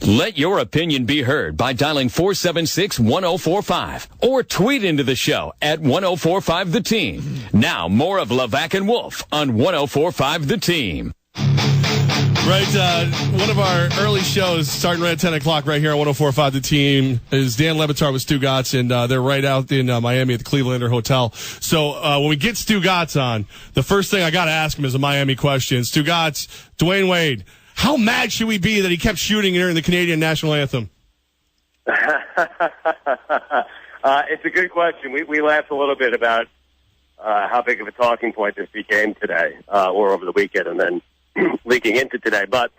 Let your opinion be heard by dialing 476-1045 or tweet into the show at 1045 The Team. Now, more of Levack and Wolf on 1045 The Team. Right, one of our early shows starting right at 10 o'clock right here on 1045 The Team is Dan Levack with StuGotz, and they're right out in Miami at the Clevelander Hotel. So when we get StuGotz on, the first thing I got to ask him is a Miami question. StuGotz, Dwayne Wade, how mad should we be that he kept shooting during the Canadian national anthem? It's a good question. We laughed a little bit about how big of a talking point this became today or over the weekend and then leaking into today. But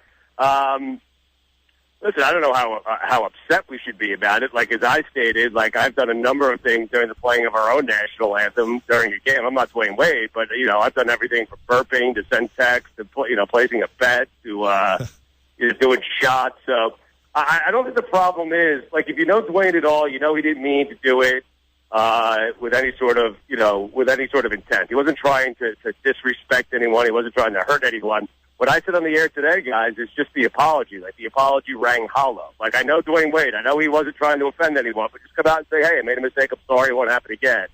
listen, I don't know how upset we should be about it. Like, as I stated, like, I've done a number of things during the playing of our own national anthem during a game. I'm not Dwayne Wade, but, I've done everything from burping to send text to, placing a bet to doing shots. So I don't think the problem is, like, if you know Dwayne at all, he didn't mean to do it with any sort of intent. He wasn't trying to disrespect anyone. He wasn't trying to hurt anyone. What I said on the air today, guys, is just the apology. Like, the apology rang hollow. Like, I know Dwayne Wade. I know he wasn't trying to offend anyone, but just come out and say, hey, I made a mistake. I'm sorry. It won't happen again.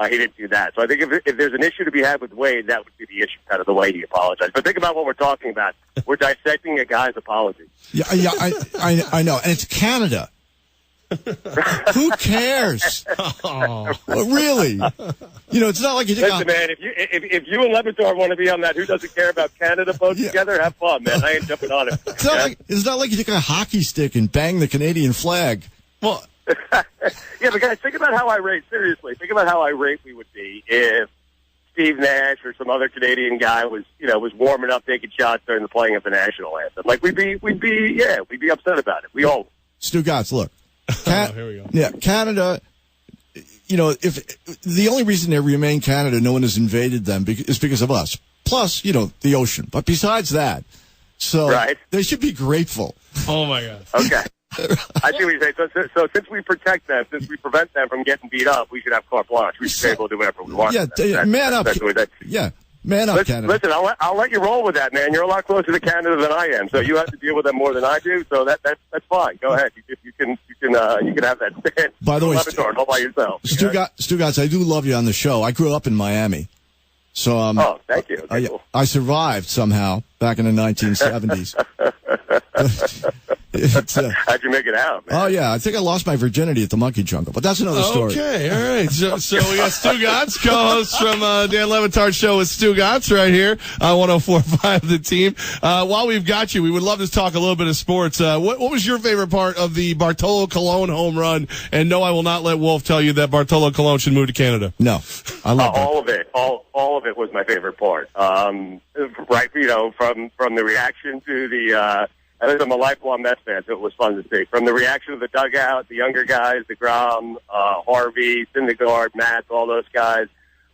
He didn't do that. So I think if there's an issue to be had with Wade, that would be the issue, kind of the way he apologized. But think about what we're talking about. We're dissecting a guy's apology. Yeah, I know. And it's Canada. Who cares? Oh. Well, really? It's not like you think. Listen, man, if you and Levack want to be on that "Who Doesn't Care About Canada" boat together, have fun, man. I ain't jumping on it. It's not like you take a hockey stick and bang the Canadian flag. Well, yeah, but guys, think about how irate. Seriously, think about how irate we would be if Steve Nash or some other Canadian guy was warming up, taking shots during the playing of the national anthem. Like, we'd be upset about it. We all. StuGotz, look. Here we go. Yeah, Canada, if the only reason they remain Canada, no one has invaded them, is because of us. Plus, the ocean. But besides that, they should be grateful. Oh, my God. Okay. I see what you're saying. So since we protect them, since we prevent them from getting beat up, we should have carte blanche. We should be able to do whatever we want. Yeah, man up. Yeah. Man up, Canada. Listen, I'll let you roll with that, man. You're a lot closer to Canada than I am, so you have to deal with them more than I do. So that's fine. Go ahead. You can have that stand. By the way, all by yourself. StuGotz, I do love you on the show. I grew up in Miami, so oh, thank you. Okay, cool. I survived somehow back in the 1970s. How'd you make it out, man? Oh, yeah. I think I lost my virginity at the Monkey Jungle, but that's another story. Okay, all right. So we got StuGotz, co-host from Dan Levack's show with StuGotz right here on 1045 The Team. While we've got you, we would love to talk a little bit of sports. What was your favorite part of the Bartolo Colon home run? And no, I will not let Wolf tell you that Bartolo Colon should move to Canada. No. I love all of it. All of it was my favorite part. Right, from the reaction to the I'm a lifelong Mets fan, so it was fun to see. From the reaction of the dugout, the younger guys, DeGrom, Harvey, Syndergaard, Matt, all those guys,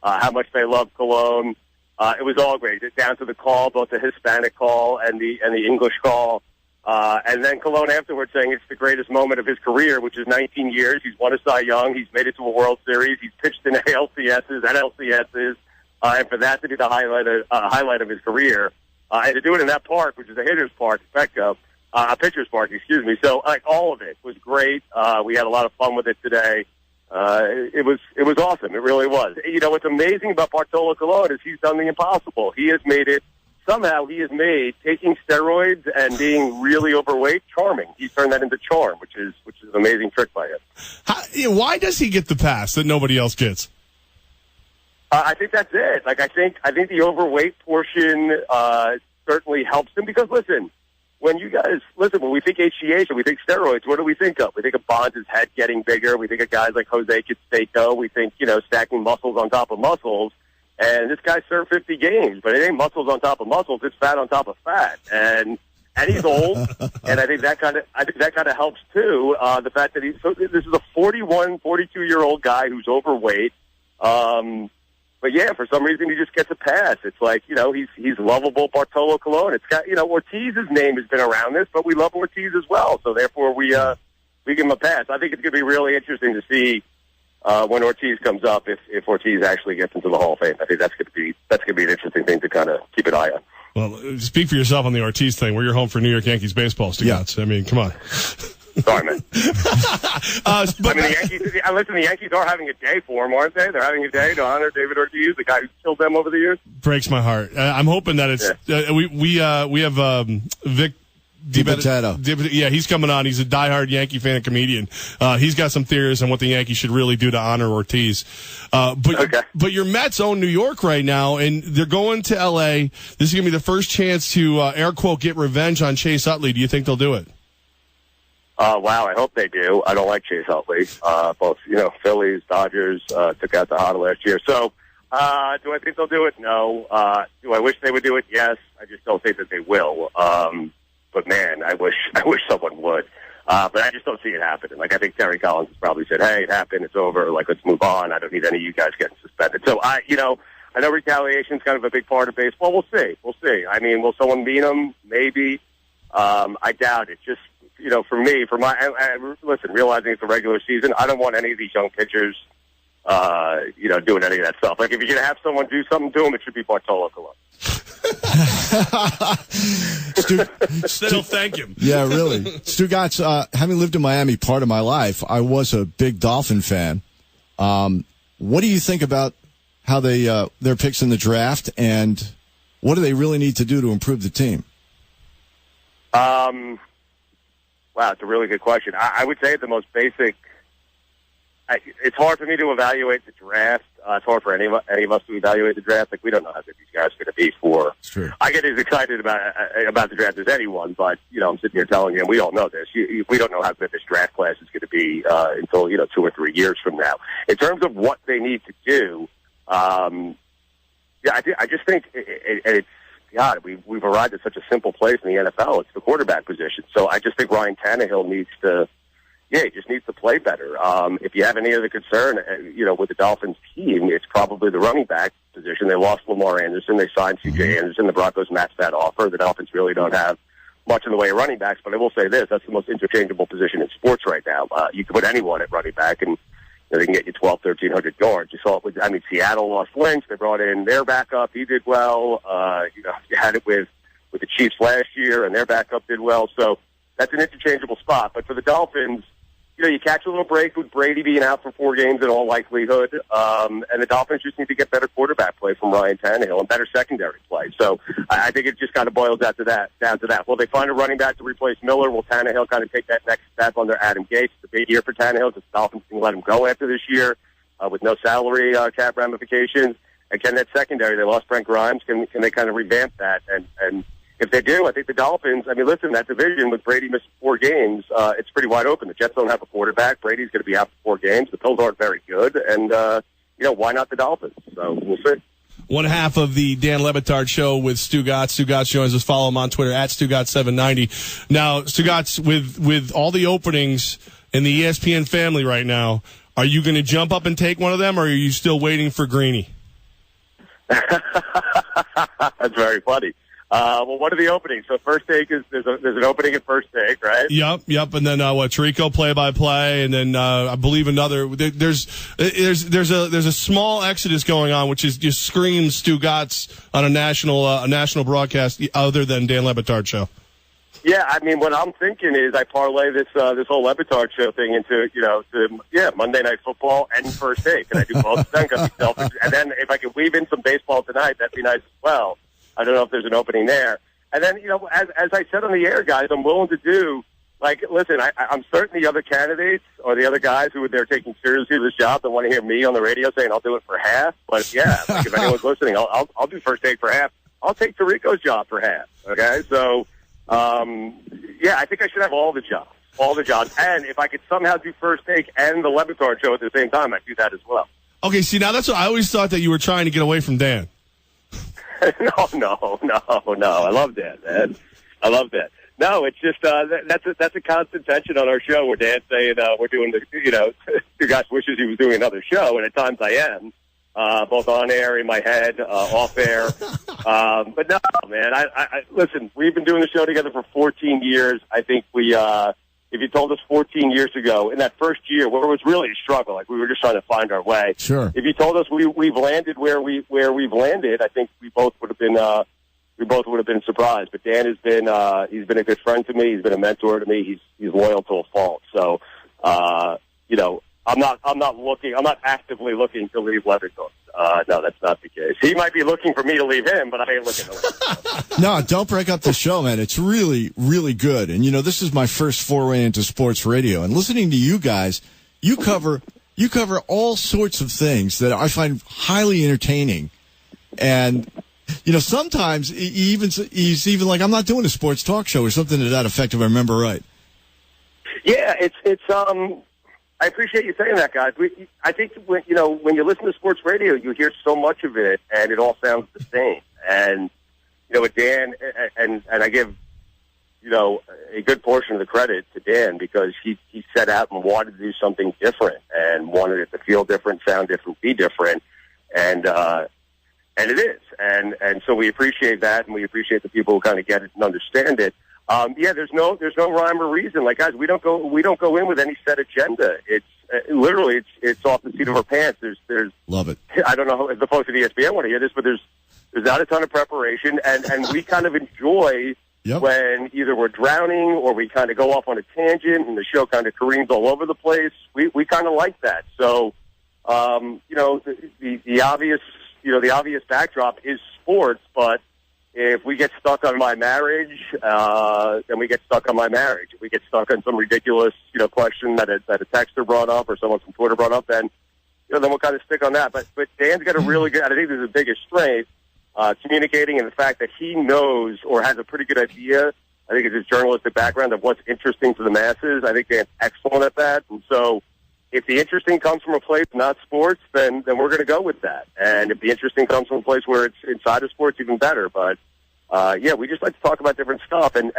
how much they love Cologne. It was all great. Down to the call, both the Hispanic call and the English call. And then Cologne afterwards saying it's the greatest moment of his career, which is 19 years. He's won a Cy Young. He's made it to a World Series. He's pitched in ALCSs, NLCSs. And for that to be the highlight of his career. And to do it in that park, which is a hitter's park, pitcher's park, excuse me. So, like, all of it was great. We had a lot of fun with it today. It was awesome. It really was. What's amazing about Bartolo Colon is he's done the impossible. He has made it. Somehow he has made taking steroids and being really overweight charming. He's turned that into charm, which is an amazing trick by him. Why does he get the pass that nobody else gets? I think that's it. Like, I think the overweight portion certainly helps him because, listen, when we think HGH and we think steroids, what do we think of? We think of Bonds' head getting bigger. We think of guys like Jose Canseco. We think, stacking muscles on top of muscles. And this guy served 50 games, but it ain't muscles on top of muscles. It's fat on top of fat. And he's old, and I think that kind of helps too. The fact that this is a 41, 42-year-old guy who's overweight. But yeah, for some reason he just gets a pass. It's like, he's lovable Bartolo Colon. It's got, Ortiz's name has been around this, but we love Ortiz as well. So therefore we give him a pass. I think it's going to be really interesting to see when Ortiz comes up if Ortiz actually gets into the Hall of Fame. I think that's going to be an interesting thing to kind of keep an eye on. Well, speak for yourself on the Ortiz thing. We're your home for New York Yankees baseball, StuGotz. Yeah. I mean, come on. Sorry, man. The Yankees. Listen, the Yankees are having a day for him, aren't they? They're having a day to honor David Ortiz, the guy who killed them over the years. Breaks my heart. I'm hoping that it's. Yeah. We have Vic DiBitetto. Yeah, he's coming on. He's a diehard Yankee fan and comedian. He's got some theories on what the Yankees should really do to honor Ortiz. But your Mets own New York right now, and they're going to L.A. This is going to be the first chance to, air quote, get revenge on Chase Utley. Do you think they'll do it? Wow, I hope they do. I don't like Chase Utley. Both, Phillies, Dodgers, took out the Hada last year. So, do I think they'll do it? No. Do I wish they would do it? Yes. I just don't think that they will. But man, I wish someone would. But I just don't see it happening. Like, I think Terry Collins has probably said, hey, it happened. It's over. Like, let's move on. I don't need any of you guys getting suspended. So I know retaliation is kind of a big part of baseball. We'll see. I mean, will someone beat them? Maybe. I doubt it. Just, for me, listen, realizing it's a regular season, I don't want any of these young pitchers, doing any of that stuff. Like, if you're going to have someone do something to them, it should be Bartolo Colon. Still thank him. Yeah, really. StuGotz, having lived in Miami part of my life, I was a big Dolphin fan. What do you think about how their picks in the draft, and what do they really need to do to improve the team? Wow, it's a really good question. I would say the most basic. It's hard for me to evaluate the draft. It's hard for any of us to evaluate the draft. Like, we don't know how good these guys are going to be for. It's true. I get as excited about the draft as anyone, but I'm sitting here telling you, and we don't know this. We don't know how good this draft class is going to be until 2 or 3 years from now. In terms of what they need to do, I just think it's. God, we've arrived at such a simple place in the NFL. It's the quarterback position. So I just think Ryan Tannehill needs to. Yeah, he just needs to play better. If you have any other concern, with the Dolphins team, it's probably the running back position. They lost Lamar Anderson. They signed C.J. Anderson. The Broncos matched that offer. The Dolphins really don't have much in the way of running backs, but I will say this, that's the most interchangeable position in sports right now. You can put anyone at running back, and they can get you 1,300 yards. You saw it with, Seattle lost Lynch. They brought in their backup. He did well. You had it with the Chiefs last year, and their backup did well. So that's an interchangeable spot. But for the Dolphins, you catch a little break with Brady being out for 4 games in all likelihood. And the Dolphins just need to get better quarterback play from Ryan Tannehill and better secondary play. So I think it just kind of boils down to that. Will they find a running back to replace Miller? Will Tannehill kind of take that next step under Adam Gase? It's a big year for Tannehill because the Dolphins can let him go after this year with no salary cap ramifications. And can that secondary, they lost Brent Grimes, can they kind of revamp that? And if they do, I think the Dolphins, listen, that division with Brady missing 4 games, it's pretty wide open. The Jets don't have a quarterback. Brady's going to be out for 4 games. The Bills aren't very good. And, why not the Dolphins? So we'll see. One half of the Dan Le Batard show with StuGotz. StuGotz joins us. Follow him on Twitter at StuGotz790. Now, StuGotz, with all the openings in the ESPN family right now, are you going to jump up and take one of them, or are you still waiting for Greeny? That's very funny. What are the openings? So First Take there's an opening at First Take, right? Yep. And then Tirico play-by-play, and then I believe another. There's a small exodus going on, which is just screams StuGotz on a national broadcast other than Dan Le Batard show. Yeah, what I'm thinking is I parlay this whole Le Batard show thing into Monday Night Football and First Take, and I do both. And then if I could weave in some baseball tonight, that'd be nice as well. I don't know if there's an opening there. And then, as I said on the air, guys, I'm willing to do, listen, I'm certain the other candidates or the other guys who are taking seriously this job that want to hear me on the radio saying I'll do it for half. But, yeah, if anyone's listening, I'll do First Take for half. I'll take Tirico's job for half, okay? So, I think I should have all the jobs. And if I could somehow do First Take and the Le Batard show at the same time, I'd do that as well. Okay, see, now that's what I always thought that you were trying to get away from Dan. No. I love that, man. I love that. No, it's just that's a constant tension on our show where Dan's saying we're doing StuGotz wishes he was doing another show, and at times I am, both on air, in my head, off air. But no, man. I listen. We've been doing the show together for 14 years. I think we. If you told us 14 years ago, in that first year, where it was really a struggle, like we were just trying to find our way. Sure. If you told us we've landed where we've landed, I think we both would have been, we both would have been surprised. But Dan has been he's been a good friend to me. He's been a mentor to me. He's loyal to a fault. So I'm not actively looking to leave Levack. No, that's not the case. He might be looking for me to leave him, but I ain't looking to leave him. No, don't break up the show, man. It's really, really good. And this is my first foray into sports radio. And listening to you guys, you cover all sorts of things that I find highly entertaining. And sometimes he's even like, I'm not doing a sports talk show or something to that effect, if I remember right. Yeah, it's I appreciate you saying that, guys. I think when you listen to sports radio, you hear so much of it, and it all sounds the same. And with Dan, and I give a good portion of the credit to Dan because he set out and wanted to do something different and wanted it to feel different, sound different, be different, and it is. And so we appreciate that, and we appreciate the people who kind of get it and understand it. There's no rhyme or reason. Like, guys, we don't go in with any set agenda. It's literally it's off the seat of our pants. There's love it. I don't know if the folks at ESPN want to hear this, but there's not a ton of preparation, and we kind of enjoy when either we're drowning or we kind of go off on a tangent and the show kind of careens all over the place. We kind of like that. So, the obvious backdrop is sports, but if we get stuck on my marriage, then we get stuck on my marriage. If we get stuck on some ridiculous, question that a texter brought up or someone from Twitter brought up, then we'll kind of stick on that. But Dan's got a really good, I think this is his biggest strength, communicating, and the fact that he knows or has a pretty good idea, I think it's his journalistic background of what's interesting to the masses. I think Dan's excellent at that. And so if the interesting comes from a place not sports, then we're going to go with that. And if the interesting comes from a place where it's inside of sports, even better. But we just like to talk about different stuff. And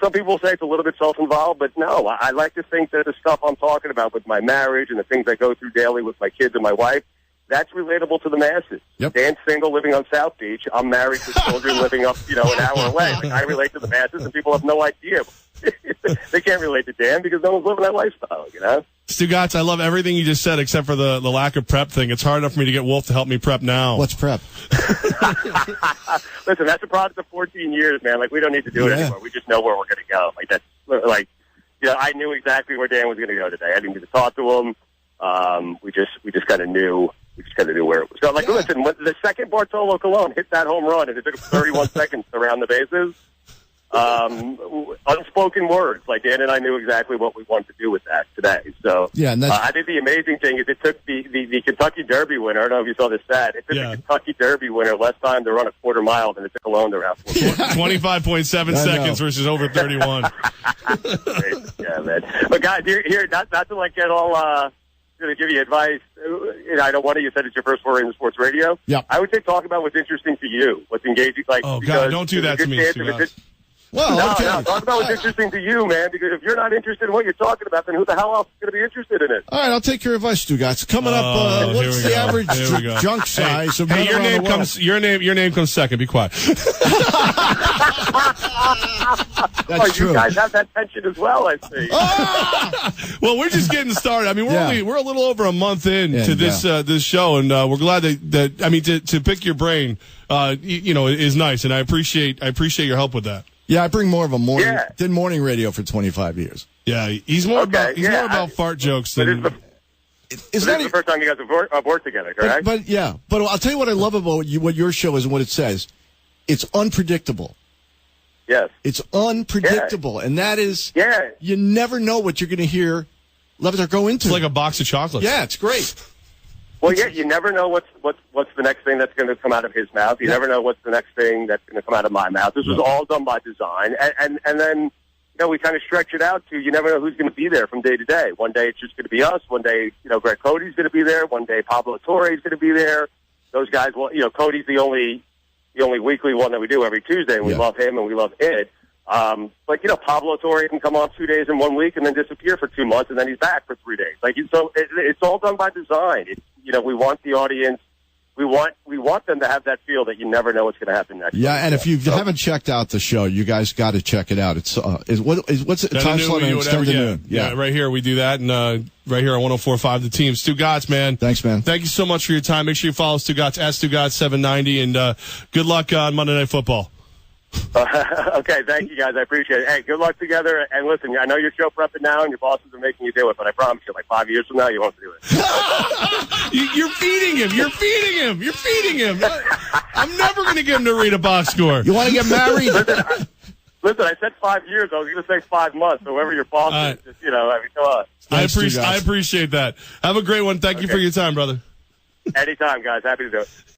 some people say it's a little bit self-involved, but no, I like to think that the stuff I'm talking about with my marriage and the things I go through daily with my kids and my wife, that's relatable to the masses. Yep. Dan's single, living on South Beach. I'm married with children living up, an hour away. Like, I relate to the masses, and people have no idea. They can't relate to Dan because no one's living that lifestyle, StuGotz, I love everything you just said except for the lack of prep thing. It's hard enough for me to get Wolf to help me prep now. What's prep? Listen, that's a product of 14 years, man. Like, we don't need to do it anymore. We just know where we're going to go. I knew exactly where Dan was going to go today. I didn't need to talk to him. We just kind of knew. We just kind of knew where it was going. Listen, when the second Bartolo Colon hit that home run, and it took him 31 seconds to round the bases. Unspoken words. Like, Dan and I knew exactly what we wanted to do with that today. So I think the amazing thing is it took the Kentucky Derby winner. I don't know if you saw this stat. It took the Kentucky Derby winner less time to run a quarter mile than it took Colon to round 25.7 seconds versus over 31. Yeah, man. But guys, here, not to get all. To give you advice, I know one of you said it's your first foray in sports radio. Yeah, I would say talk about what's interesting to you, what's engaging. Oh God, don't do that to me. No, talk about what's interesting to you, man, because if you're not interested in what you're talking about, then who the hell else is going to be interested in it? All right, I'll take your advice, StuGotz. Coming up, what's the average junk size? Hey, your name comes second. Be quiet. That's true. You guys have that tension as well, I see. Well, we're just getting started. I mean, we're a little over a month into this show, and we're glad that to pick your brain, is nice, and I appreciate your help with that. Yeah, I bring more of a morning. Did morning radio for 25 years. Yeah, he's more about fart jokes than. This is the first time you guys have worked together, correct? But I'll tell you what I love about what your show is and what it says. It's unpredictable. Yes. It's unpredictable, and that is, you never know what you're going to hear Levack go into. It's like a box of chocolates. Yeah, it's great. Well, you never know what's the next thing that's going to come out of his mouth. You never know what's the next thing that's going to come out of my mouth. This was all done by design, and then we kind of stretch it out to you never know who's going to be there from day to day. One day it's just going to be us. One day Greg Cody's going to be there. One day Pablo Torre's going to be there. Those guys, Cody's the only weekly one that we do every Tuesday, and we love him and we love it. But Pablo Torre can come on 2 days in 1 week and then disappear for 2 months, and then he's back for 3 days. So it's all done by design. We want the audience we want them to have that feel that you never know what's going to happen next. Yeah, and if you haven't checked out the show, you guys got to check it out. It's what's it? Time slot and 10 to noon. Yeah, right here we do that, and right here on 104.5 The Team. StuGotz, man. Thanks, man. Thank you so much for your time. Make sure you follow StuGotz at StuGotz 790, and good luck on Monday Night Football. Okay, thank you guys. I appreciate it. Hey, good luck together. And listen, I know you're show prepping now, and your bosses are making you do it, but I promise you, like 5 years from now, you won't do it. You're feeding him. You're feeding him. You're feeding him. I'm never going to get him to read a box score. You want to get married? Listen, I said 5 years. I was going to say 5 months. So whoever your boss is, just, I mean, come on. I appreciate that. Have a great one. Thank you for your time, brother. Anytime, guys. Happy to do it.